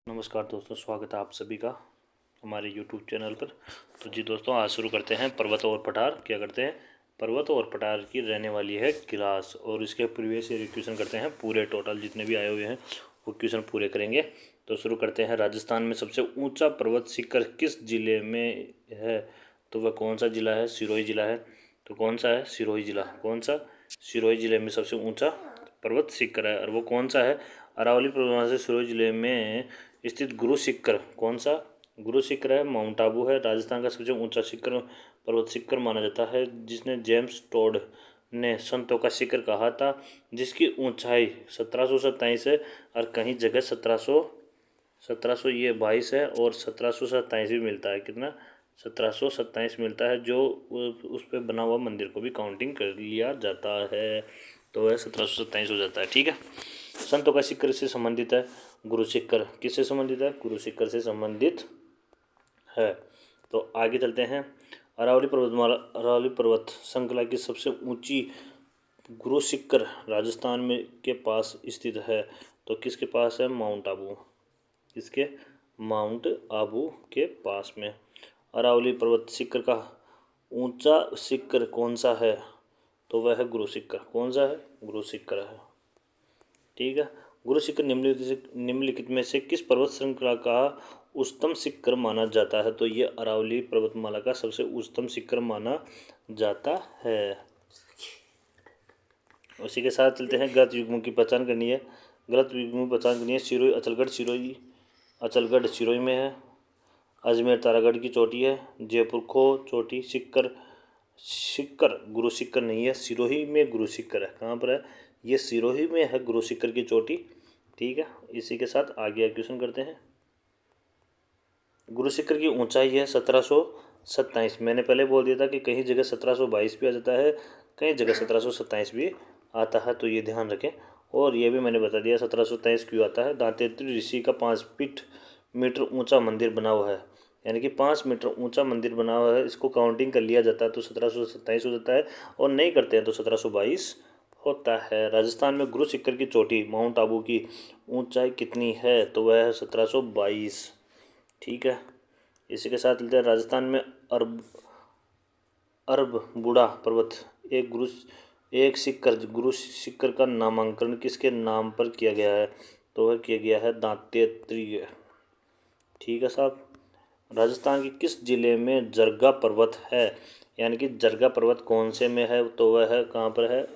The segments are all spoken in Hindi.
नमस्कार दोस्तों, स्वागत है आप सभी का हमारे YouTube चैनल पर। तो जी दोस्तों, आज शुरू करते हैं पर्वत और पठार। क्या करते हैं? पर्वत और पठार की रहने वाली है क्लास, और इसके प्रीवियस ईयर क्वेश्चन करते हैं पूरे। टोटल जितने भी आए हुए हैं वो क्वेश्चन पूरे करेंगे। तो शुरू करते हैं। राजस्थान में सबसे ऊंचा पर्वत शिखर किस जिले में है? तो वह कौन सा जिला है? सिरोही जिला है। तो कौन सा है? सिरोही जिला। कौन सा? सिरोही जिले में सबसे ऊंचा पर्वत शिखर है। और वो कौन सा है? अरावली पर्वतमाला से सिरोही जिले में स्थित गुरु शिखर। कौन सा गुरु शिखर है? माउंट आबू है। राजस्थान का सबसे ऊंचा शिखर पर्वत शिखर माना जाता है, जिसने जेम्स टोड ने संतों का शिखर कहा था, जिसकी ऊंचाई 1727 है। और कहीं जगह 1700 ये 22 है, और 1727 भी मिलता है। कितना? 1727 मिलता है, जो उस पर बना हुआ मंदिर को भी काउंटिंग कर लिया जाता है। तो वह 1727 हो जाता है। ठीक है। संतों का शिखर से संबंधित है। गुरु शिखर किससे संबंधित है? गुरु शिखर से संबंधित है। तो आगे चलते हैं। अरावली पर्वत श्रृंखला की सबसे ऊंची गुरु शिखर राजस्थान में के पास स्थित है। तो किसके पास है? माउंट आबू। किसके? माउंट आबू के पास में। अरावली पर्वत शिखर का ऊंचा शिखर कौन सा है? तो वह है गुरु शिखर। कौन सा है? गुरु शिखर है। ठीक है। गुरु शिखर निम्नलिखित में से किस पर्वत श्रृंखला का उच्चतम शिखर माना जाता है? तो ये अरावली पर्वतमाला का सबसे उच्चतम शिखर माना जाता है। उसी के साथ चलते हैं। गलत युग्मों की पहचान करनी है। गलत युग्मों की पहचान करनी है। सिरोही अचलगढ़ सिरोही में है। अजमेर तारागढ़ की चोटी है। जयपुर खो चोटी शिखर गुरु शिखर नहीं है। सिरोही में गुरु शिखर है। कहाँ पर है? ये सिरोही में है गुरु शिखर की चोटी। ठीक है। इसी के साथ आगे क्वेश्चन करते हैं। गुरु शिखर की ऊंचाई है 1727। मैंने पहले बोल दिया था कि कहीं जगह 1722 भी आ जाता है, कहीं जगह 1727 भी आता है, तो ये ध्यान रखें। और ये भी मैंने बता दिया 1727 क्यों आता है। दांतेत्री ऋषि का 5 मीटर ऊंचा मंदिर बना हुआ है, यानी कि 5 मीटर ऊंचा मंदिर बना हुआ है। इसको काउंटिंग कर लिया जाता है तो 1727 हो जाता है, और नहीं करते हैं तो 1722 होता है। राजस्थान में गुरु शिखर की चोटी माउंट आबू की ऊंचाई कितनी है? तो वह है 1722। ठीक है। इसी के साथ चलते हैं। राजस्थान में अरबुड़ा पर्वत एक गुरु शिखर का नामांकन किसके नाम पर किया गया है? तो वह किया गया है दांतेत्रिय। ठीक है साहब। राजस्थान के किस जिले में जरगा पर्वत है? यानी कि जरगा पर्वत कौन से में है? तो वह है कहाँ पर है?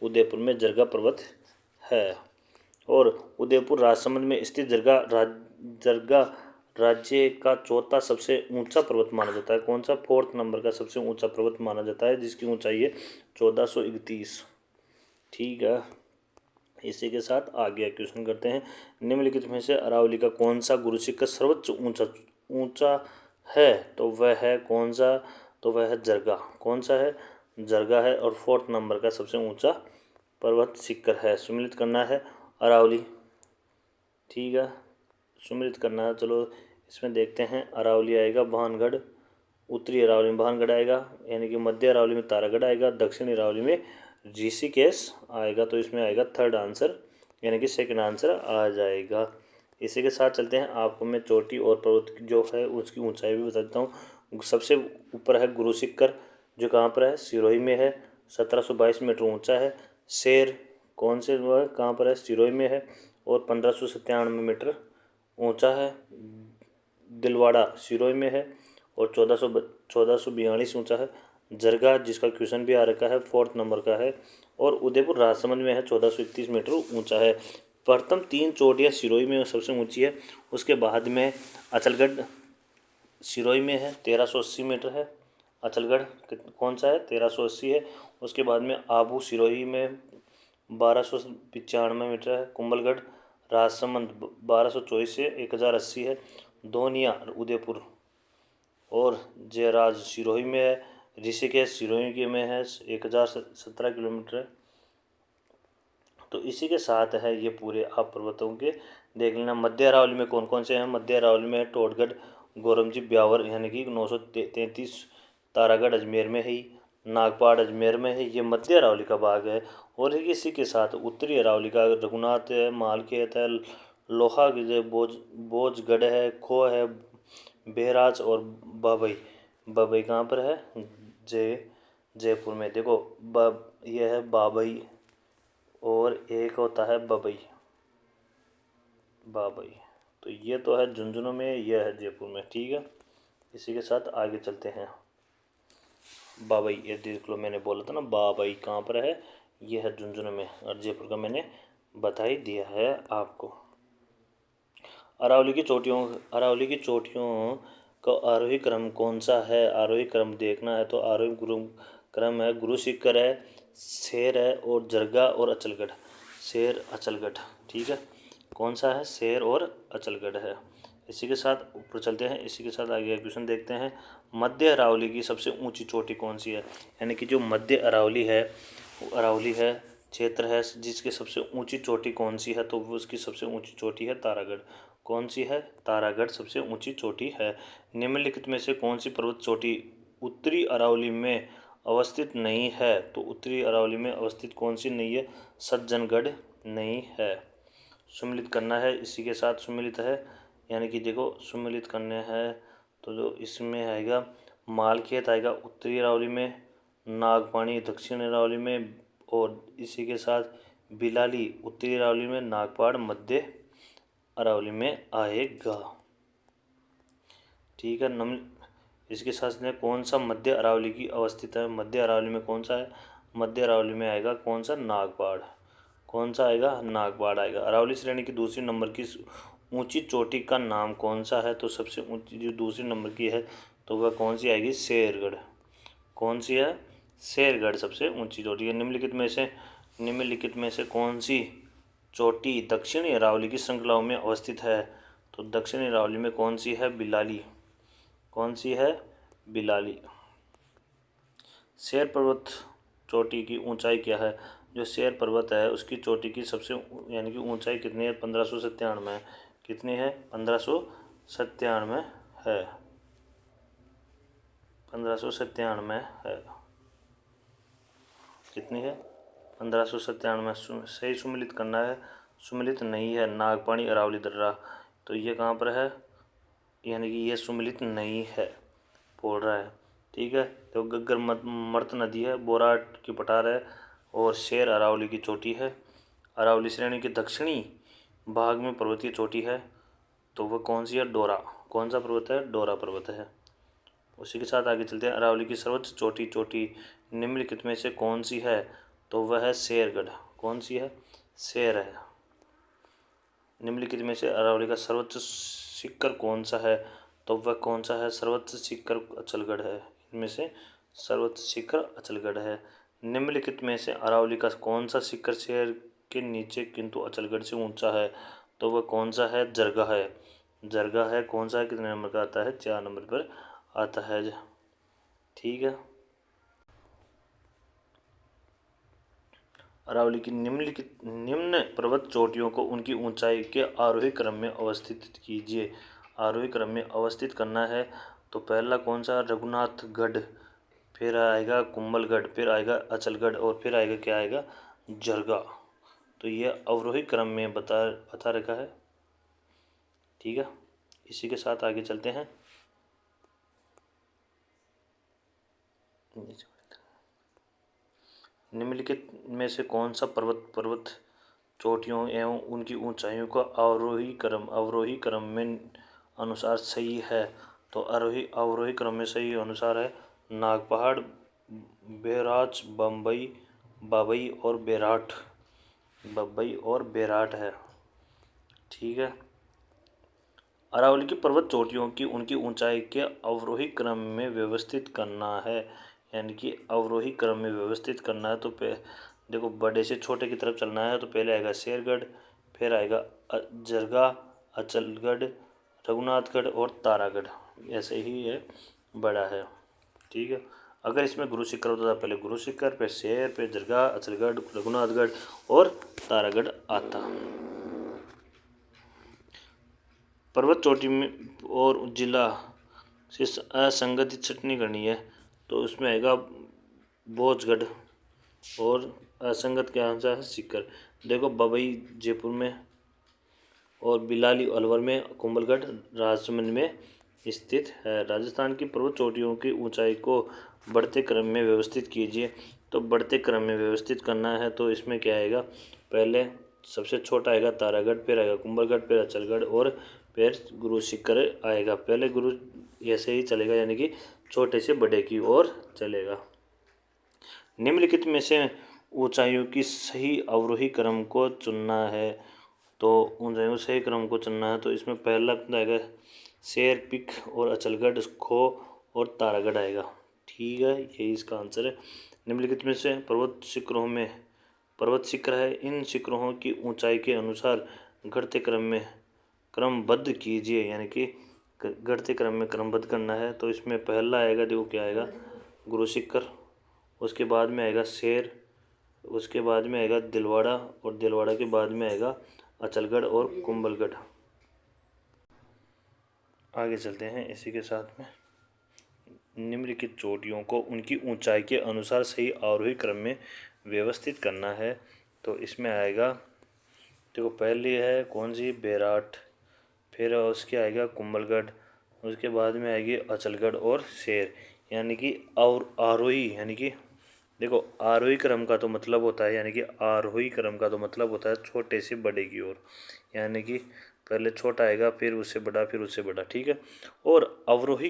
उदयपुर में जरगा पर्वत है। और उदयपुर राजसमंद में स्थित जरगा राज्य का चौथा सबसे ऊंचा पर्वत माना जाता है। कौन सा? 4th नंबर का सबसे ऊंचा पर्वत माना जाता है, जिसकी ऊंचाई है 1431। ठीक है। इसी के साथ आगे क्वेश्चन करते हैं। निम्नलिखित में से अरावली का कौन सा गुरु शिखर सर्वोच्च ऊंचा है? तो वह है कौन सा? तो वह है जरगा। कौन सा है? जरगा है, और 4th नंबर का सबसे ऊंचा पर्वत शिखर है। सम्मिलित करना है अरावली। ठीक है। सम्मिलित करना है। चलो इसमें देखते हैं। अरावली आएगा भानगढ़, उत्तरी अरावली में भानगढ़ आएगा, यानी कि मध्य अरावली में तारागढ़ आएगा, दक्षिणी अरावली में ऋषिकेश आएगा। तो इसमें आएगा 3rd आंसर, यानी कि 2nd आंसर आ जाएगा। इसी के साथ चलते हैं। आपको मैं चोटी और पर्वत जो है उसकी ऊंचाई भी बता देता हूँ। सबसे ऊपर है गुरु शिखर, जो कहाँ पर है? सिरोही में है। 1722 मीटर ऊंचा है। शेर कौन से वो है? कहाँ पर है? सिरोही में है, और 1597 मीटर ऊंचा है। दिलवाड़ा सिरोही में है, और 1442 ऊंचा है। जरगा, जिसका क्वेश्चन भी आ रखा है, 4th नंबर का है। और उदयपुर राजसमंद में है, 1431 मीटर ऊंचा है। प्रथम 3 चोटियाँ सिरोही में सबसे ऊंची है। उसके बाद में अचलगढ़ सिरोही में है, 1380 मीटर है। अचलगढ़ कौन सा है? 1380 है। उसके बाद में आबू सिरोही में 1295 मीटर है। कुंभलगढ़ राजसमंद 1224 से 1080 है। धोनिया उदयपुर और जयराज सिरोही में है। ऋषिकेश सिरोही में है, 1017 किलोमीटर है। तो इसी के साथ है ये पूरे आप पर्वतों के देख लेना। मध्य अरावली में कौन कौन से हैं? मध्य अरावली में है टोडगढ़, गोरमजी, ब्यावर, यानी कि 933। तारागढ़ अजमेर में है ही। नागपाड़ अजमेर में है। ये मध्य अरावली का भाग है। और इसी के साथ उत्तरी अरावली का रघुनाथ है, मालखेत है, लोहा के बोझगढ़ है, खो है, बेहराज और बाबई। बाबई कहाँ पर है? जयपुर में। देखो ये है बाबई और एक होता है बबई, बाबई। तो ये तो है झुंझुनू में, ये है जयपुर में। ठीक है, इसी के साथ आगे चलते हैं। बाबई, ये देख लो, मैंने बोला था ना बाबई कहाँ पर है, ये है झुंझुनू में, और जयपुर का मैंने बता ही दिया है आपको। अरावली की चोटियों का आरोही क्रम कौन सा है? आरोही क्रम देखना है तो आरोही क्रम है गुरु शिखर है, शेर है और जरगा और अचलगढ़। शेर अचलगढ़, ठीक है। कौन सा है? शेर और अचलगढ़ है। इसी के साथ ऊपर चलते हैं, इसी के साथ आगे क्वेश्चन देखते हैं। मध्य अरावली की सबसे ऊंची चोटी कौन सी है? यानी कि जो मध्य अरावली है, अरावली है क्षेत्र है, जिसकी सबसे ऊंची चोटी कौन सी है? तो वो उसकी सबसे ऊंची चोटी है तारागढ़। कौन सी है? तारागढ़ सबसे ऊंची चोटी है। निम्नलिखित में से कौन सी पर्वत चोटी उत्तरी अरावली में अवस्थित नहीं है? तो उत्तरी अरावली में अवस्थित कौन सी नहीं है? सज्जनगढ़ नहीं है। सम्मिलित करना है, इसी के साथ सम्मिलित है, यानी कि देखो सम्मिलित करने हैं तो जो इसमें आएगा मालखेत आएगा उत्तरी अरावली में, नागपानी दक्षिण अरावली में, और इसी के साथ बिलाली उत्तरी अरावली में, नागपाड़ मध्य अरावली में आएगा। ठीक है। इसके साथ में कौन सा मध्य अरावली की अवस्थित है? मध्य अरावली में कौन सा है? मध्य अरावली में आएगा कौन सा? नागपाड़। कौन सा आएगा? नागपाड़ आएगा। अरावली श्रेणी की दूसरी नंबर की ऊंची चोटी का नाम कौन सा है? तो सबसे ऊंची जो दूसरी नंबर की है तो वह कौन सी आएगी? शेरगढ़। कौन सी है? शेरगढ़ सबसे ऊंची चोटी है। निम्नलिखित में से कौन सी चोटी दक्षिणी अरावली की श्रृंखलाओं में अवस्थित है? तो दक्षिणी अरावली में कौन सी है? बिलाली। कौन सी है? बिलाली। शेर पर्वत चोटी की ऊंचाई क्या है? जो शेर पर्वत है उसकी चोटी की सबसे यानी कि ऊंचाई कितनी है? 1597 है। कितनी है? 1597 है। 1597 है। कितनी है? 1597। सही सुमिलित करना है, सुमिलित नहीं है। नागपानी अरावली दर्रा, तो ये कहाँ पर है? यानी कि ये सुमिलित नहीं है बोल रहा है। ठीक है, तो गग्गर मर्त नदी है, बोराट की पठार है, और शेर अरावली की चोटी है। अरावली श्रेणी के दक्षिणी भाग में पर्वतीय चोटी है, तो वह कौन सी है? डोरा। कौन सा पर्वत है? डोरा पर्वत है। उसी के साथ आगे चलते हैं। अरावली की सर्वोच्च चोटी निम्नलिखित में से कौन सी है? तो वह है शेरगढ़। कौन सी है? शेर है। निम्नलिखित में से अरावली का सर्वोच्च शिखर कौन सा है? तो वह कौन सा है? सर्वोच्च शिखर अचलगढ़ है। इनमें से सर्वोच्च शिखर अचलगढ़ है। निम्नलिखित में से अरावली का कौन सा शिखर शेर के नीचे किंतु अचलगढ़ से ऊंचा है? तो वह कौन सा है? जरगा है। जरगा है। कौन सा है? कितने नंबर का आता है? 4 नंबर पर आता है। ठीक है। अरावली की निम्न पर्वत चोटियों को उनकी ऊंचाई के आरोही क्रम में अवस्थित कीजिए। आरोही क्रम में अवस्थित करना है तो पहला कौन सा? रघुनाथगढ़, फिर आएगा कुंभलगढ़, फिर आएगा अचलगढ़, और फिर आएगा क्या आएगा? जरगा। तो ये अवरोही क्रम में बता रखा है। ठीक है, इसी के साथ आगे चलते हैं। निम्नलिखित में से कौन सा पर्वत चोटियों एवं उनकी ऊंचाइयों का अवरोही क्रम में अनुसार सही है? तो अवरोही क्रम में सही अनुसार है नागपहाड़, बेराज, बाबई और बेराट। बबई और बेराट है। ठीक है। अरावली की पर्वत चोटियों की उनकी ऊंचाई के अवरोही क्रम में व्यवस्थित करना है, यानी कि अवरोही क्रम में व्यवस्थित करना है। तो देखो बड़े से छोटे की तरफ चलना है तो पहले आएगा शेरगढ़, फिर आएगा जरगा, अचलगढ़, रघुनाथगढ़ और तारागढ़। ऐसे ही ये बड़ा है। ठीक है। अगर इसमें गुरु शिखर होता था पहले गुरु शिखर, फिर शेर, फिर जरगा, अचलगढ़, रघुनाथगढ़ और तारागढ़ आता। पर्वत चोटी में और जिला से असंगति छटनी करनी है तो उसमें आएगा बोझगढ़, और असंगत क्या आंसर है? शिखर। देखो बबई जयपुर में, और बिलाली अलवर में, कुंभलगढ़ राजसमंद में स्थित है। राजस्थान की पर्वत चोटियों की ऊंचाई को बढ़ते क्रम में व्यवस्थित कीजिए। तो बढ़ते क्रम में व्यवस्थित करना है तो इसमें क्या आएगा, पहले सबसे छोटा आएगा तारागढ़, फिर आएगा कुंभलगढ़, फिर अचलगढ़ और फिर गुरु शिखर आएगा। पहले गुरु ऐसे ही चलेगा, यानी कि छोटे से बड़े की ओर चलेगा। निम्नलिखित में से ऊंचाइयों की सही अवरोही क्रम को चुनना है। तो ऊंचाइयों सही क्रम को चुनना है तो इसमें पहला आएगा शेर पिक और अचलगढ़, खो और तारागढ़ आएगा। ठीक है, यही इसका आंसर है। निम्नलिखित में से पर्वत शिखर है, इन शिखरों की ऊंचाई के अनुसार घटते क्रम में क्रमबद्ध कीजिए, यानी कि घटते क्रम में क्रमबद्ध करना है। तो इसमें पहला आएगा, देखो क्या आएगा, गुरु शिखर, उसके बाद में आएगा शेर, उसके बाद में आएगा दिलवाड़ा और दिलवाड़ा के बाद में आएगा अचलगढ़ और कुंभलगढ़। आगे चलते हैं इसी के साथ में। निम्नलिखित चोटियों को उनकी ऊंचाई के अनुसार सही आरोही क्रम में व्यवस्थित करना है। तो इसमें आएगा, देखो पहली है कौन सी, बैराट, फिर उसके आएगा कुंभलगढ़, उसके बाद में आएगी अचलगढ़ और शेर, यानी कि और आरोही, यानी कि देखो आरोही क्रम का तो मतलब होता है, यानी कि आरोही क्रम का तो मतलब होता है छोटे से बड़े की ओर, यानी कि पहले छोटा आएगा फिर उससे बड़ा फिर उससे बड़ा। ठीक है, और अवरोही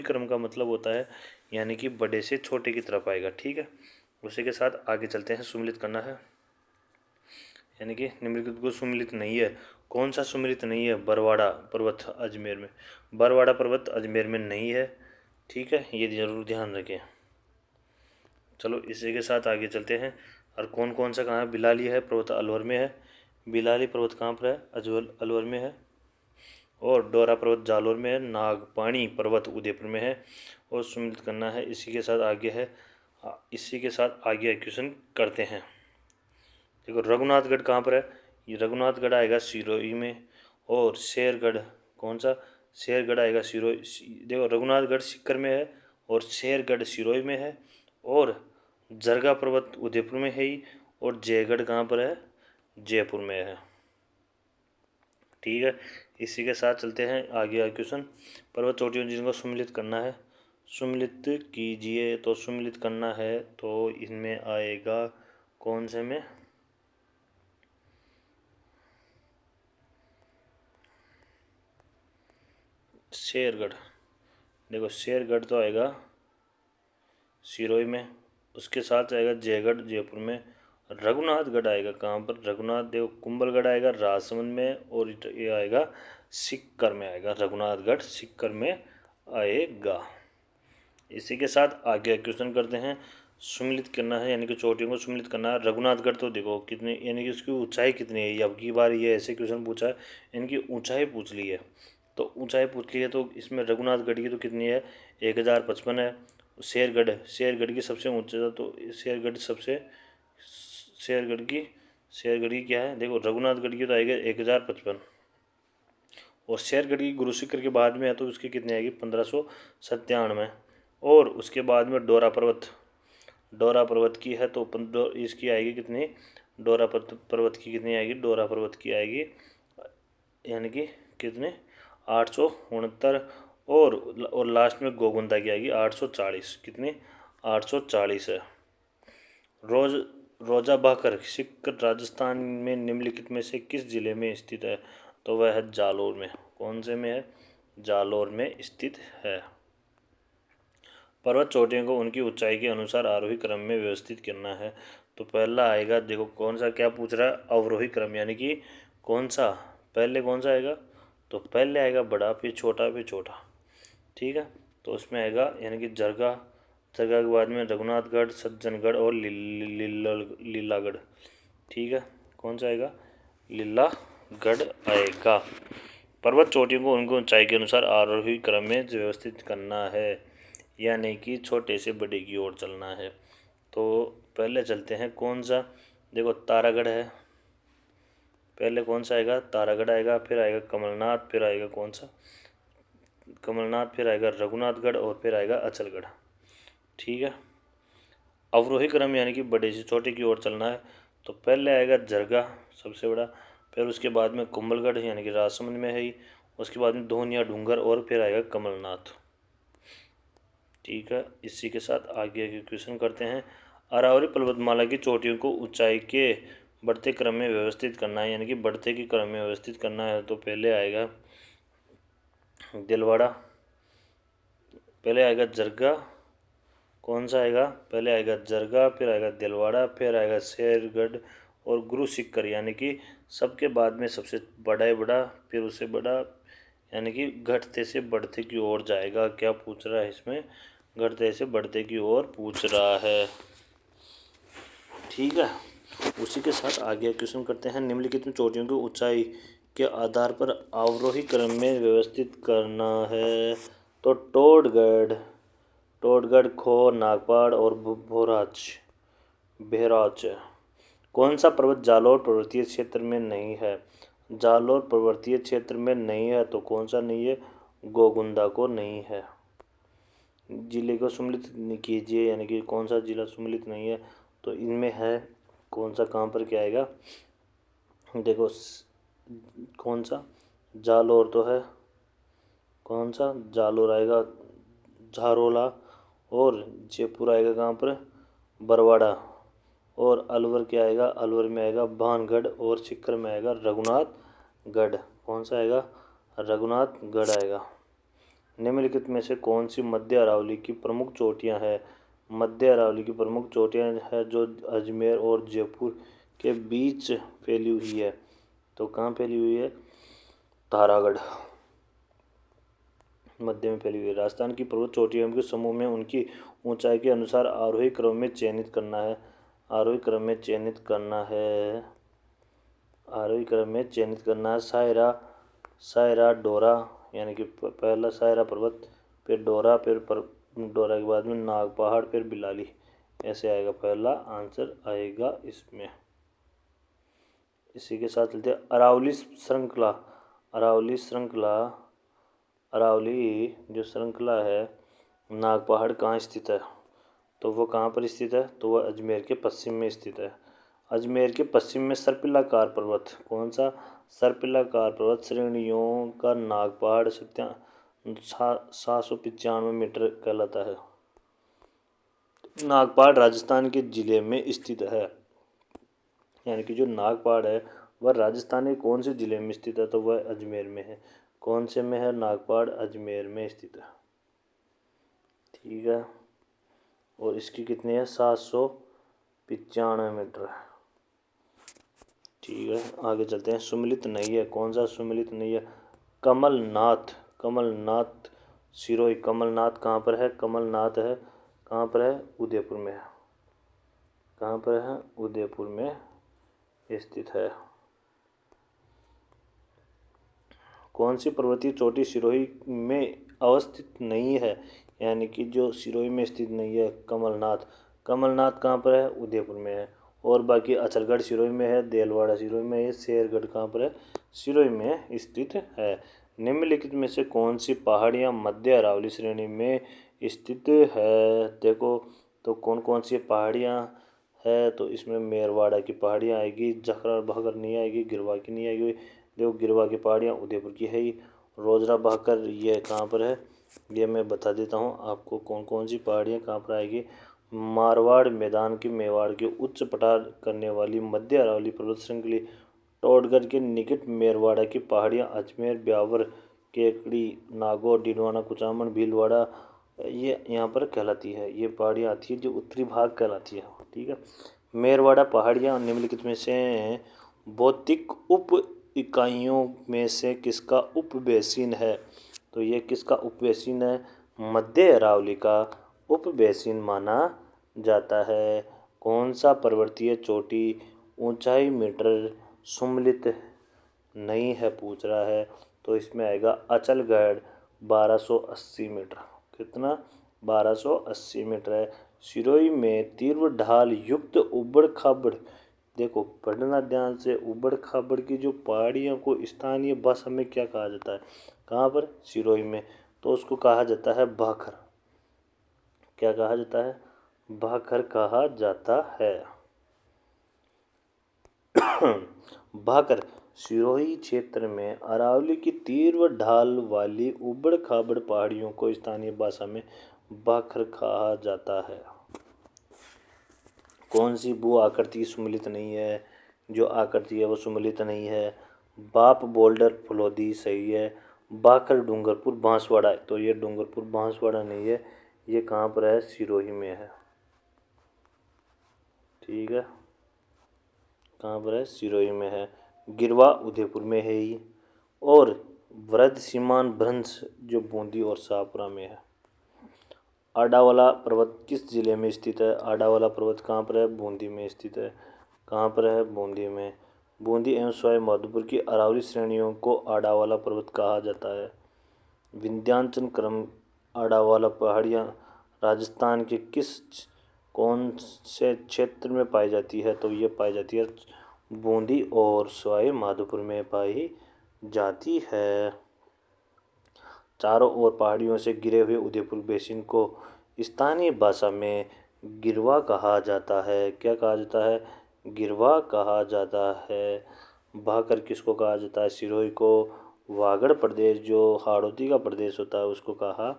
क्रम का मतलब होता है यानी कि बड़े से छोटे की तरफ आएगा। ठीक है, उसी के साथ आगे चलते हैं। सुमिलित करना है, यानी कि निम्नलिखित को सुमिलित नहीं है। कौन सा सुमिलित नहीं है, बरवाड़ा पर्वत अजमेर में, बरवाड़ा पर्वत अजमेर में नहीं है। ठीक है, ये जरूर ध्यान रखें। चलो इसी के साथ आगे चलते हैं। और कौन कौन सा कहाँ है, बिलाली है पर्वत अलवर में है, बिलाली पर्वत कहाँ पर है, अलवर में है। और डोरा पर्वत जालोर में है, नागपाणी पर्वत उदयपुर में है। और सुमिलित करना है, इसी के साथ आगे है, इसी के साथ आगे क्वेश्चन करते हैं। देखो रघुनाथगढ़ कहाँ पर है, ये रघुनाथगढ़ आएगा सिरोही में। और शेरगढ़ कौन सा, शेरगढ़ आएगा सिरोही, देखो रघुनाथगढ़ सीकर में है और शेरगढ़ सिरोही में है। और जरगा पर्वत उदयपुर में है ही, और जयगढ़ कहाँ पर है, जयपुर में है। ठीक है, इसी के साथ चलते हैं आगे क्वेश्चन। पर्वत चोटियों जिनको सुमिलित करना है, सुमिलित कीजिए। तो सुमिलित करना है तो इनमें आएगा कौन से में, शेरगढ़, देखो शेरगढ़ तो आएगा सिरोही में, उसके साथ आएगा जयगढ़ जयपुर में। रघुनाथगढ़ आएगा कहाँ पर, रघुनाथ देव कुंभलगढ़ आएगा राजसमंद में, और ये आएगा सीकर में आएगा, रघुनाथगढ़ सीकर में आएगा। इसी के साथ आगे क्वेश्चन करते हैं। सुमिलित करना है, यानी कि चोटियों को सुमिलित करना है। रघुनाथगढ़ तो देखो कितनी, यानी कि उसकी ऊंचाई कितनी है, ये अब की बार ये ऐसे क्वेश्चन पूछा है, इनकी ऊंचाई पूछ ली है। तो ऊंचाई पूछ ली है तो इसमें रघुनाथगढ़ की तो कितनी है, 1055 है। शेरगढ़ की सबसे ऊंचा, तो शेरगढ़ की क्या है, देखो रघुनाथगढ़ की तो आएगा 1055, और शेरगढ़ की गुरु शिखर के बाद में है तो उसकी कितनी आएगी 1597। और उसके बाद में डोरा पर्वत की है तो इसकी आएगी कितनी, डोरा पर्वत की कितनी आएगी, डोरा पर्वत की आएगी यानी कि कितने 869। और लास्ट में गोगुंदा की आएगी 840, कितनी 840 है। रोजा भाकर सीकर राजस्थान में निम्नलिखित में से किस जिले में स्थित है, तो वह है जालोर में। कौन से में है, जालोर में स्थित है। पर्वत चोटियों को उनकी ऊंचाई के अनुसार आरोही क्रम में व्यवस्थित करना है। तो पहला आएगा, देखो कौन सा क्या पूछ रहा है, अवरोही क्रम, यानी कि कौन सा पहले कौन सा आएगा, तो पहले आएगा बड़ा फिर छोटा फिर छोटा। ठीक है, तो उसमें आएगा यानी कि जरगा के बाद में रघुनाथगढ़, सज्जनगढ़ और लीलागढ़। ठीक है, कौन सा आएगा, लीलागढ़ आएगा। पर्वत चोटियों को उनकी ऊंचाई के अनुसार आरोही क्रम में व्यवस्थित करना है, यानी कि छोटे से बड़े की ओर चलना है। तो पहले चलते हैं कौन सा, देखो तारागढ़ है, पहले कौन सा आएगा, तारागढ़ आएगा, फिर आएगा कमलनाथ, फिर आएगा कौन सा, कमलनाथ, फिर आएगा रघुनाथगढ़ और फिर आएगा अचलगढ़। ठीक है, अवरोही क्रम यानी कि बड़े से छोटे की ओर चलना है। तो पहले आएगा जरगा सबसे बड़ा, फिर उसके बाद में कुंभलगढ़ यानी कि राजसमंद में है ही, उसके बाद में धोनिया डूंगर और फिर आएगा कमलनाथ। ठीक है, इसी के साथ आगे के क्वेश्चन करते हैं। अरावली पर्वतमाला की चोटियों को ऊंचाई के बढ़ते क्रम में व्यवस्थित करना है, यानी कि बढ़ते के क्रम में व्यवस्थित करना है, तो पहले आएगा दिलवाड़ा, पहले आएगा जरगा, कौन सा आएगा, पहले आएगा जरगा, फिर आएगा दिलवाड़ा, फिर आएगा शेरगढ़ और गुरु सिक्कर, यानी कि सबके बाद में सबसे बड़ा है बड़ा, फिर उससे बड़ा, यानी कि घटते से बढ़ते की ओर जाएगा। क्या पूछ रहा है इसमें, घटते से बढ़ते की ओर पूछ रहा है। ठीक है, उसी के साथ आगे क्वेश्चन करते हैं। निम्नलिखित में चोटियों की ऊंचाई के आधार पर अवरोही क्रम में व्यवस्थित करना है, तो टोडगढ़, खो, नागपाड़ और बहराच। कौन सा पर्वत जालौर पर्वतीय क्षेत्र में नहीं है, जालौर पर्वतीय क्षेत्र में नहीं है, तो कौन सा नहीं है, गोगुंदा को नहीं है। जिले को सम्मिलित कीजिए, यानी कि कौन सा जिला सम्मिलित नहीं है, तो इनमें है कौन सा, कहाँ पर क्या आएगा, देखो कौन सा, जालौर तो है, कौन सा जालौर आएगा, झारोला, और जयपुर आएगा कहाँ पर, बरवाड़ा, और अलवर क्या आएगा, अलवर में आएगा भानगढ़, और सीकर में आएगा रघुनाथगढ़। कौन सा आएगा, रघुनाथगढ़ आएगा। निम्नलिखित में से कौन सी मध्य अरावली की प्रमुख चोटियां हैं, मध्य अरावली की प्रमुख चोटियां हैं जो अजमेर और जयपुर के बीच फैली हुई है, तो कहाँ फैली हुई है, तारागढ़ मध्य में फैली हुई है। राजस्थान की पर्वत चोटियों के समूह में उनकी ऊंचाई के अनुसार आरोही क्रम में चयनित करना है, आरोही क्रम में चयनित करना है, आरोही क्रम में चयनित करना है। सायरा डोरा, यानी कि पहला सायरा पर्वत, फिर डोरा, फिर डोरा के बाद में नाग पहाड़, फिर बिलाली, ऐसे आएगा, पहला आंसर आएगा इसमें। इसी के साथ चलते हैं अरावली श्रृंखला। अरावली जो श्रृंखला है, नाग पहाड़ कहाँ स्थित है, तो वो कहाँ पर स्थित है, तो वह अजमेर के पश्चिम में स्थित है। अजमेर के पश्चिम में सर्पिलाकार पर्वत, कौन सा, सर्पिलाकार पर्वत श्रेणियों का नाग पहाड़ 795 मीटर कहलाता है। नागपाड़ राजस्थान के जिले में स्थित है, यानी कि जो नागपाड़ है वह राजस्थान के कौन से जिले में स्थित है, तो वह अजमेर में है। कौन से में है, नागपाड़ अजमेर में स्थित है। ठीक है, और इसकी कितनी है, 795 मीटर है। ठीक है, आगे चलते हैं। सुमिलित नहीं है, कौन सा सुमिलित नहीं है, कमलनाथ सिरोही, कमलनाथ कहाँ पर है, कमलनाथ है कहाँ पर है, उदयपुर में है, कहाँ पर है, उदयपुर में स्थित है। कौन सी पर्वतीय चोटी सिरोही में अवस्थित नहीं है, यानी कि जो सिरोही में स्थित नहीं है, कमलनाथ कहाँ पर है, उदयपुर में है, और बाकी अचलगढ़ सिरोही में है, देलवाड़ा सिरोही में है, शेरगढ़ कहाँ पर है, सिरोही में स्थित है। निम्नलिखित में से कौन सी पहाड़ियाँ मध्य अरावली श्रेणी में स्थित है, देखो तो कौन कौन सी पहाड़ियाँ है, तो इसमें मेरवाड़ा की पहाड़ियाँ आएगी, जखरा बहाकर नहीं आएगी, गिरवा की नहीं आएगी। देखो गिरवा की पहाड़ियाँ उदयपुर की है ही, रोजरा बहाकर ये कहाँ पर है, ये मैं बता देता हूँ आपको कौन कौन सी पहाड़ियाँ कहाँ पर आएगी। मारवाड़ मैदान की मेवाड़ की उच्च पठार करने वाली मध्य अरावली पर्वत श्रृंखली, टोडगढ़ के निकट मेरवाड़ा की पहाड़ियाँ, अजमेर, ब्यावर, केकड़ी, नागौर, डिडवाना, कुचामन, भीलवाड़ा, ये यहाँ पर कहलाती है, ये पहाड़ियाँ आती है जो उत्तरी भाग कहलाती है। ठीक है, मेरवाड़ा पहाड़ियाँ निम्नलिखित में से भौतिक उप इकाइयों में से किसका उपबेसिन है, तो ये किसका उपबेसिन है, मध्य अरावली का उपबेसिन माना जाता है। कौन सा पर्वतीय चोटी ऊंचाई मीटर सुमलित नहीं है पूछ रहा है, तो इसमें आएगा अचलगढ़ 1280 मीटर, कितना, 1280 मीटर है। सिरोही में तीव्र ढाल युक्त उबड़ खाबड़, देखो पढ़ना ध्यान से, उबड़ खाबड़ की जो पहाड़ियों को स्थानीय भाषा में क्या कहा जाता है, कहाँ पर, सिरोही में, तो उसको कहा जाता है भाखर। क्या कहा जाता है, भाखर कहा जाता है। भाखर सिरोही क्षेत्र में अरावली की तीव्र ढाल वाली उबड़ खाबड़ पहाड़ियों को स्थानीय भाषा में भाखर कहा जाता है। कौन सी भू आकृति सुमेलित नहीं है? जो आकृति है वो सुमेलित नहीं है। बाप बोल्डर फलोदी सही है। भाखर डूंगरपुर बांसवाड़ा, तो ये डूंगरपुर बांसवाड़ा नहीं है, ये कहाँ पर है? सिरोही में है। ठीक है, कहाँ पर है? सिरोही में है। गिरवा उदयपुर में है ये। और वृद्ध सीमान भ्रंश जो बूंदी और शाहपुरा में है। आडावाला पर्वत किस जिले में स्थित है? आडावाला पर्वत कहाँ पर है? बूंदी में स्थित है। कहाँ पर है? बूंदी में। बूंदी एवं सवाई माधोपुर की अरावली श्रेणियों को आडावाला पर्वत कहा जाता है। विंध्याचल क्रम आडावाला पहाड़ियाँ राजस्थान के कौन से क्षेत्र में पाई जाती है? तो ये पाई जाती है बूंदी और सवाई माधोपुर में पाई जाती है। चारों ओर पहाड़ियों से घिरे हुए उदयपुर बेसिन को स्थानीय भाषा में गिरवा कहा जाता है। क्या कहा जाता है? गिरवा कहा जाता है। भाखर किसको कहा जाता है? सिरोही को। वागड़ प्रदेश जो हाड़ौती का प्रदेश होता है उसको कहा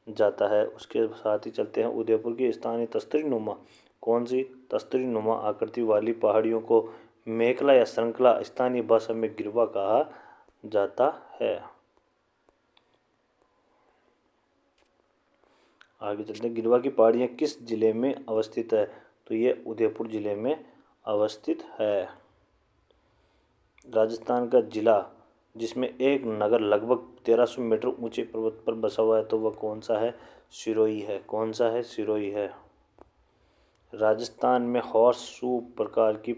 जाता है। उसके साथ ही चलते हैं उदयपुर की स्थानीय तस्तरी नुमा। कौन सी? तस्तरी नुमा आकृति वाली पहाड़ियों को मेखला या श्रृंखला स्थानीय भाषा में गिरवा कहा जाता है। आगे चलते हैं, गिरवा की पहाड़ियाँ किस जिले में अवस्थित है? तो ये उदयपुर जिले में अवस्थित है। राजस्थान का जिला जिसमें एक नगर लगभग 1300 मीटर ऊंचे पर्वत पर बसा हुआ है, तो वह कौन सा है? सिरोही है। कौन सा है? सिरोही है। राजस्थान में हॉर्स शू प्रकार की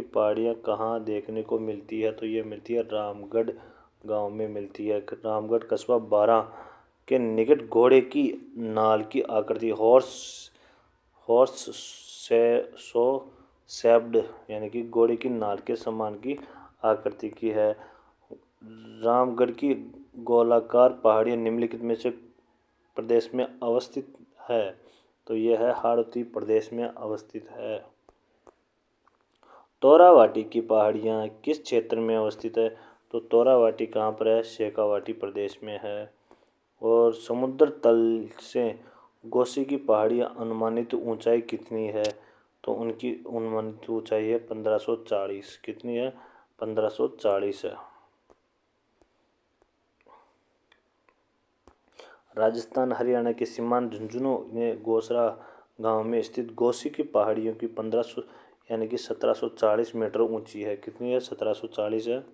पहाड़ियाँ कहाँ देखने को मिलती है? तो ये मिलती है रामगढ़ गांव में मिलती है। रामगढ़ कस्बा 12 के निकट घोड़े की नाल की आकृति हॉर्स सो शेप्ड यानी कि घोड़े की नाल के समान की आकृति की है। रामगढ़ की गोलाकार पहाड़ियाँ निम्नलिखित में से प्रदेश में अवस्थित है? तो यह है हाड़ौती प्रदेश में अवस्थित है। तोरावाटी की पहाड़ियाँ किस क्षेत्र में अवस्थित है? तो तोरावाटी कहाँ पर है? शेखावाटी प्रदेश में है। और समुद्र तल से गोसी की पहाड़ियाँ अनुमानित ऊंचाई कितनी है? तो उनकी अनुमानित ऊंचाई है 1540। कितनी है? 1540 है। राजस्थान हरियाणा के सीमांत झुंझुनू में गोसरा गांव में स्थित गोसी की पहाड़ियों की 1500 यानी कि 1740 मीटर ऊंची है। कितनी है? 1740 है।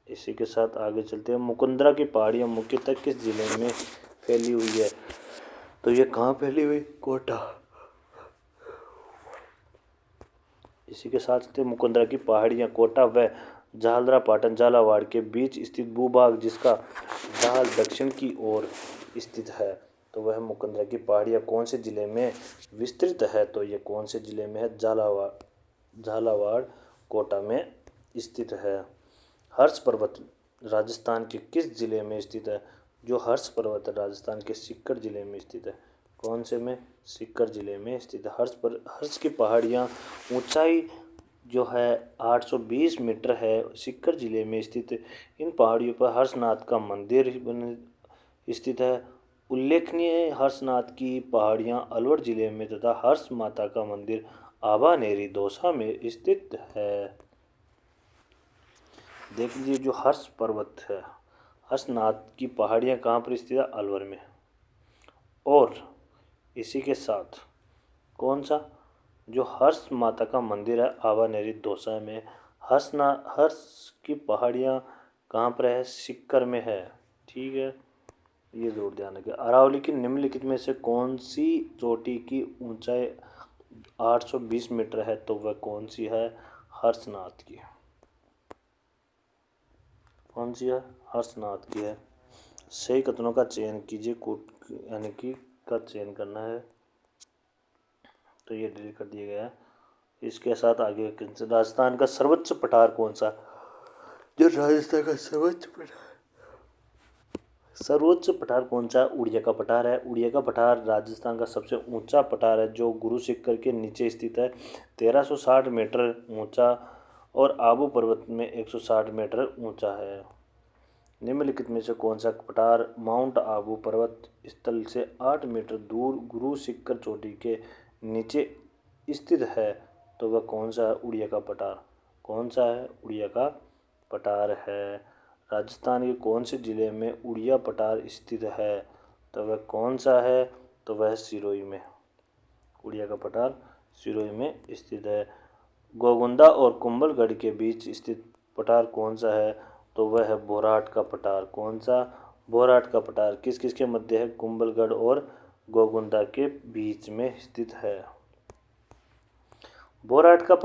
इसी के साथ आगे चलते हैं, मुकुंदरा की पहाड़ियाँ मुख्यतः किस जिले में फैली हुई है? तो ये कहाँ फैली हुई? कोटा। इसी के साथ चलते मुकुंदरा की पहाड़ियाँ कोटा व झालरा पाटन झालावाड़ के बीच स्थित भूभाग जिसका ढाल दक्षिण की ओर स्थित है, तो वह मुकुंदरा की पहाड़ियाँ कौन से जिले में विस्तृत है? तो ये कौन से जिले में है? झालावाड़ कोटा में स्थित है। हर्ष पर्वत राजस्थान के किस जिले में स्थित है? जो हर्ष पर्वत राजस्थान के सीकर जिले में स्थित है। कौन से में? सीकर जिले में स्थित है। हर्ष की पहाड़ियाँ ऊंचाई जो है 820 मीटर है। सीकर जिले में स्थित इन पहाड़ियों पर हर्षनाथ का मंदिर स्थित है। उल्लेखनीय हर्षनाथ की पहाड़ियाँ अलवर जिले में तथा हर्ष माता का मंदिर आबानेरी दौसा में स्थित है। देख लीजिए, जो हर्ष पर्वत है, हर्षनाथ की पहाड़ियाँ कहाँ पर स्थित है? अलवर में। और इसी के साथ कौन सा? जो हर्ष माता का मंदिर है आबानेरी दौसा में। हर्ष की पहाड़ियाँ कहाँ पर है? सीकर में है। ठीक है, ये जरूर ध्यान रखें। अरावली की निम्नलिखित में से कौन सी चोटी की ऊंचाई 820 मीटर है? तो वह कौन सी है? हर्षनाथ की। कौन सी है? हर्षनाथ की है। सही कथनों का चयन कीजिए, यानी कि का चयन करना है, तो ये डिलीट कर दिया गया है। इसके साथ आगे राजस्थान का सर्वोच्च पठार कौन सा? जो राजस्थान का सर्वोच्च सर्वोच्च पठार कौन सा? उड़िया का पठार है। उड़िया का पठार राजस्थान का सबसे ऊंचा पठार है जो गुरु शिखर के नीचे स्थित है। 1360 मीटर ऊंचा और आबू पर्वत में 160 मीटर ऊंचा है। निम्नलिखित में से कौन सा पठार माउंट आबू पर्वत स्थल से 8 मीटर दूर गुरु शिखर चोटी के नीचे स्थित है? तो वह कौन सा है? उड़िया का पठार। कौन सा है? उड़िया का पठार है। राजस्थान के कौन से जिले में उड़िया पठार स्थित है? तो वह कौन सा है? तो वह सिरोही में। उड़िया का पठार सिरोही में स्थित है। गोगुंदा और कुंभलगढ़ के बीच स्थित पठार कौन सा है? तो वह है बोराट का पठार। कौन सा? बोराट का पठार किस किस के मध्य है? कुंभलगढ़ और गोगुंदा के बीच में स्थित है। बोराट का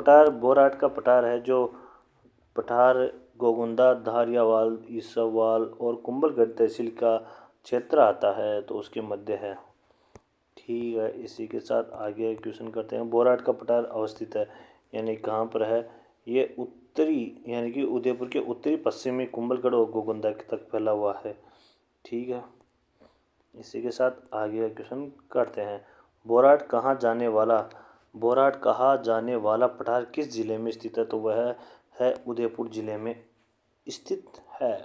पठार है जो पठार गोगुंदा, धारियावाल, ईसावाल और कुंभलगढ़ तहसील का क्षेत्र आता है तो उसके मध्य है। ठीक है, इसी के साथ आगे क्वेश्चन करते हैं। बोराट का पठार अवस्थित है यानी कहाँ पर है? ये उत्तरी यानी कि उदयपुर के उत्तरी पश्चिमी कुंभलगढ़ और गोगुंदा तक फैला हुआ है। ठीक है, इसी के साथ आगे क्वेश्चन करते हैं। बोराट कहा जाने वाला पठार किस जिले में स्थित है? तो वह है उदयपुर जिले में स्थित है।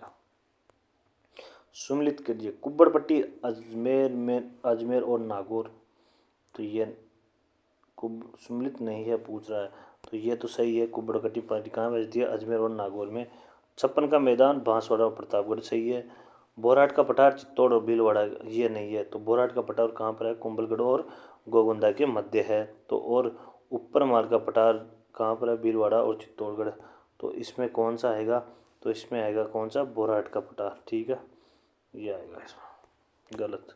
सुमिलित कीजिए। कुब्बड़पट्टी अजमेर और नागौर। तो ये सुमिलित नहीं है पूछ रहा है, तो ये तो सही है। कुब्बड़पट्टी पार्टी कहाँ बजती है? अजमेर और नागौर में। छप्पन का मैदान बांसवाड़ा और प्रतापगढ़ सही है। बोराट का पठार चित्तौड़ और भीलवाड़ा ये नहीं है। तो बोराट का पठार कहाँ पर है? कुंभलगढ़ और गोगुंदा के मध्य है। तो और ऊपर माल का पठार कहाँ पर है? भीलवाड़ा और चित्तौड़गढ़। तो इसमें कौन सा आएगा? तो इसमें आएगा कौन सा? बोराट का पठार। ठीक है, ये आएगा इसमें। गलत।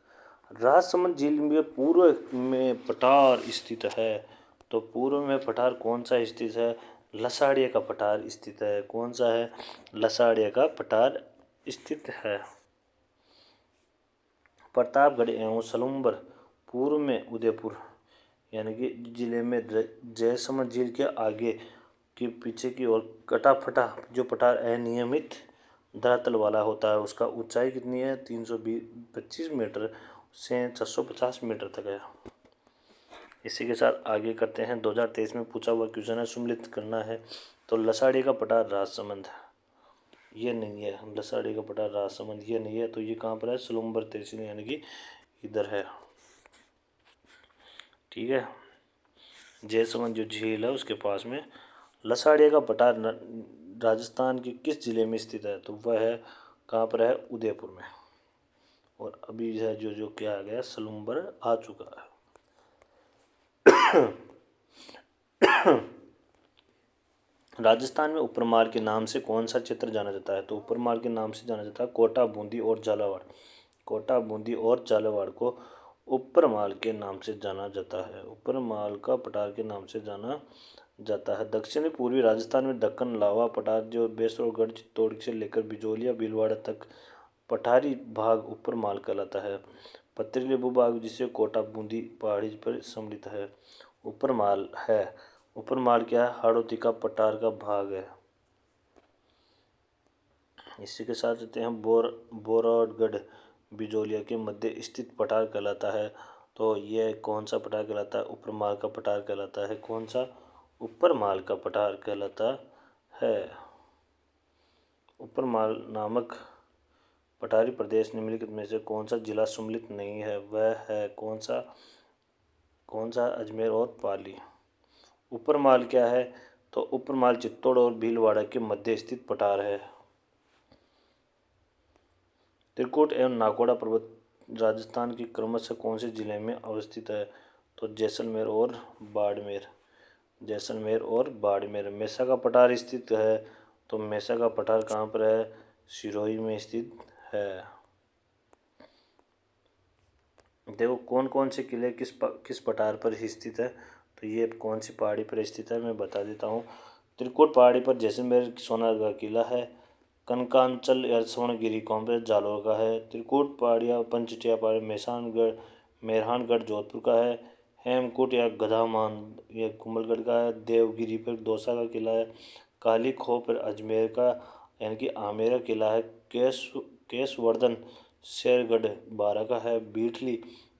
राजसमंद झील में पूर्व में पठार स्थित है। तो पूर्व में पठार कौन सा स्थित है? लसाड़िया का पठार स्थित है। कौन सा है? लसाड़िया का पठार स्थित है। प्रतापगढ़ एवं सलुम्बर पूर्व में उदयपुर यानी कि जिले में जयसमंद झील के आगे की पीछे की ओर कटा फटा जो पठार अनियमित धरातल वाला होता है उसका ऊंचाई कितनी है? 325 मीटर से 650 मीटर तक है। इसी के साथ आगे करते हैं। 2023 में पूछा हुआ क्वेश्चन है, सम्मिलित करना है। तो लसाड़ी का पठार राजसमंद ये नहीं है। लसाड़ी का पठार राजसमंद ये नहीं है। तो ये कहाँ पर है? सलुम्बर तहसील यानी कि इधर है। ठीक है, जयसमंद जो झील है उसके पास में। लसाड़िया का पठार राजस्थान के किस जिले में स्थित है? तो वह है कहाँ पर है? उदयपुर में। और अभी है जो क्या आ गया? सलुम्बर आ चुका है। राजस्थान में उपरमाल के नाम से कौन सा क्षेत्र जाना जाता है? तो उपरमाल के नाम से जाना जाता है कोटा, बूंदी और झालावाड़। कोटा, बूंदी और झालावाड़ को उपरमाल के नाम से जाना जाता है। उपरमाल का पठार के नाम से जाना जाता है। दक्षिणी पूर्वी राजस्थान में दक्कन लावा पठार जो बेसरगढ़ चित्तौड़ से लेकर बिजोलिया भीलवाड़ा तक पठारी भाग उपरमाल कहलाता है। पथरीले भूभाग जिसे कोटा, बूंदी पहाड़ी पर सम्मिलित है उपरमाल है। उपरमाल क्या है? हाड़ौती का पठार का भाग है। इसी के साथ चलते हैं। बोरागढ़ बिजोलिया के मध्य स्थित पठार कहलाता है। तो यह कौन सा पठार कहलाता है? उपरमाल का पठार कहलाता है। कौन सा? उपरमाल का पठार कहलाता है। उपरमाल नामक पठारी प्रदेश निम्नलिखित में से कौन सा जिला सम्मिलित नहीं है? वह है कौन सा? अजमेर और पाली। उपरमाल क्या है? तो उपरमाल चित्तौड़ और भीलवाड़ा के मध्य स्थित पठार है। त्रिकुट एवं नाकोड़ा पर्वत राजस्थान के क्रमशः कौन से जिले में अवस्थित है? तो जैसलमेर और बाड़मेर। जैसलमेर और बाड़मेर। मेसा का पठार स्थित है। तो मेसा का पठार कहाँ पर है? सिरोही में स्थित है। देखो कौन कौन से किले किस पठार पर स्थित है। तो ये कौन सी पहाड़ी पर स्थित है मैं बता देता हूँ। त्रिकुट पहाड़ी पर जैसलमेर सोनारगाह किला है। कनकांचल या स्वर्णगिरी कॉम्प्लेक्स जालौर का है। त्रिकुट पहाड़िया पंचटिया पहाड़ी मेहरानगढ़ जोधपुर का है। हेमकूट या गधामान ये कुंभलगढ़ का है। देवगिरी पर दौसा का किला है। काली खो पर अजमेर का यानी कि आमेरा किला है। केशवर्धन शेरगढ़ बारा का है, बीठली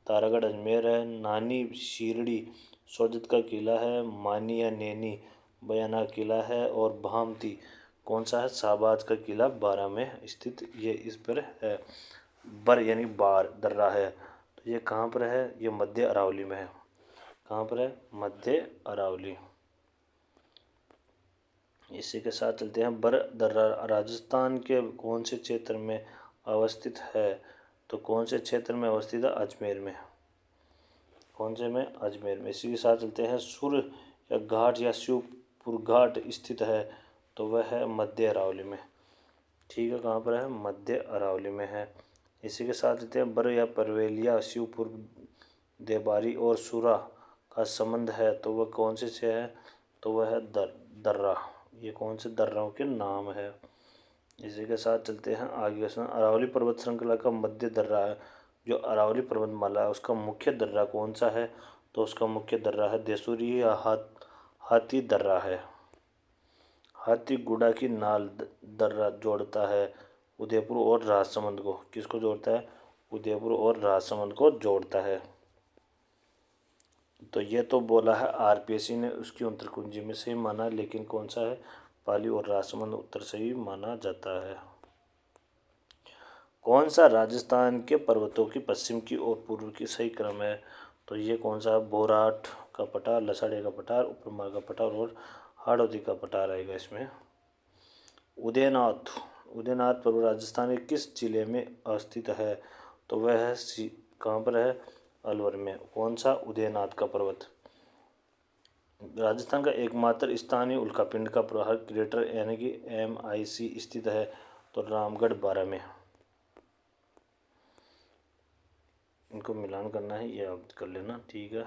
तारागढ़ अजमेर है, नानी शीरडी सोजत का किला है, मानी या नैनी बयाना किला है, और भामती कौन सा है, शाहबाज का किला बारा में स्थित ये इस पर है। बर यानी बार दर्रा है, तो ये कहाँ पर है, ये मध्य अरावली में है। कहाँ पर है, मध्य अरावली। इसी के साथ चलते हैं। बर दर्रा राजस्थान के कौन से क्षेत्र में अवस्थित है, तो कौन से क्षेत्र में अवस्थित है, अजमेर में। कौन से में, अजमेर में। इसी के साथ चलते हैं। सुर या घाट या शिवपुर घाट स्थित है, तो वह है मध्य अरावली में। ठीक है, कहाँ पर है, मध्य अरावली में है। इसी के साथ चलते हैं। बर या परवेलिया शिवपुर देबारी और सुरा का संबंध है, तो वह कौन से है, तो वह है दर्रा। ये कौन से दर्राओं के नाम है। इसी के साथ चलते हैं आगे क्वेश्चन। अरावली पर्वत श्रृंखला का मध्य दर्रा है, जो अरावली पर्वतमाला है उसका मुख्य दर्रा कौन सा है, तो उसका मुख्य दर्रा है देसूरी या हाथी दर्रा है। हाथी गुड़ा की नाल दर्रा जोड़ता है उदयपुर और राजसमंद को। किसको जोड़ता है, उदयपुर और राजसमंद को जोड़ता है। तो ये तो बोला है आरपीएससी ने, उसकी उत्तर कुंजी में से ही माना, लेकिन कौन सा है, पाली और राजसमंद उत्तर से ही माना जाता है। कौन सा राजस्थान के पर्वतों की पश्चिम की और पूर्व की सही क्रम है, तो ये कौन सा, बोराट का पठार, लसाड़िया का पठार, उपरमाल का पठार और हाड़ौती का पठार आएगा इसमें। उदयनाथ पर्वत राजस्थान के किस जिले में अवस्थित है, तो वह है कहाँ पर है, अलवर में। कौन सा, उदयनाथ का पर्वत। राजस्थान का एकमात्र स्थानीय उल्कापिंड का प्रहार क्रेटर यानी कि MIC स्थित है, तो रामगढ़ बारा में। इनको मिलान करना है, ये आप कर लेना, ठीक है।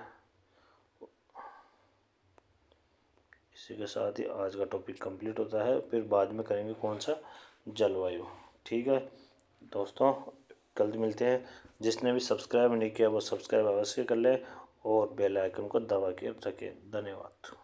इसी के साथ ही आज का टॉपिक कंप्लीट होता है, फिर बाद में करेंगे कौन सा, जलवायु। ठीक है दोस्तों, कल मिलते हैं। जिसने भी सब्सक्राइब नहीं किया वो सब्सक्राइब अवश्य कर ले और बेल आइकन को दबा के रखें। धन्यवाद।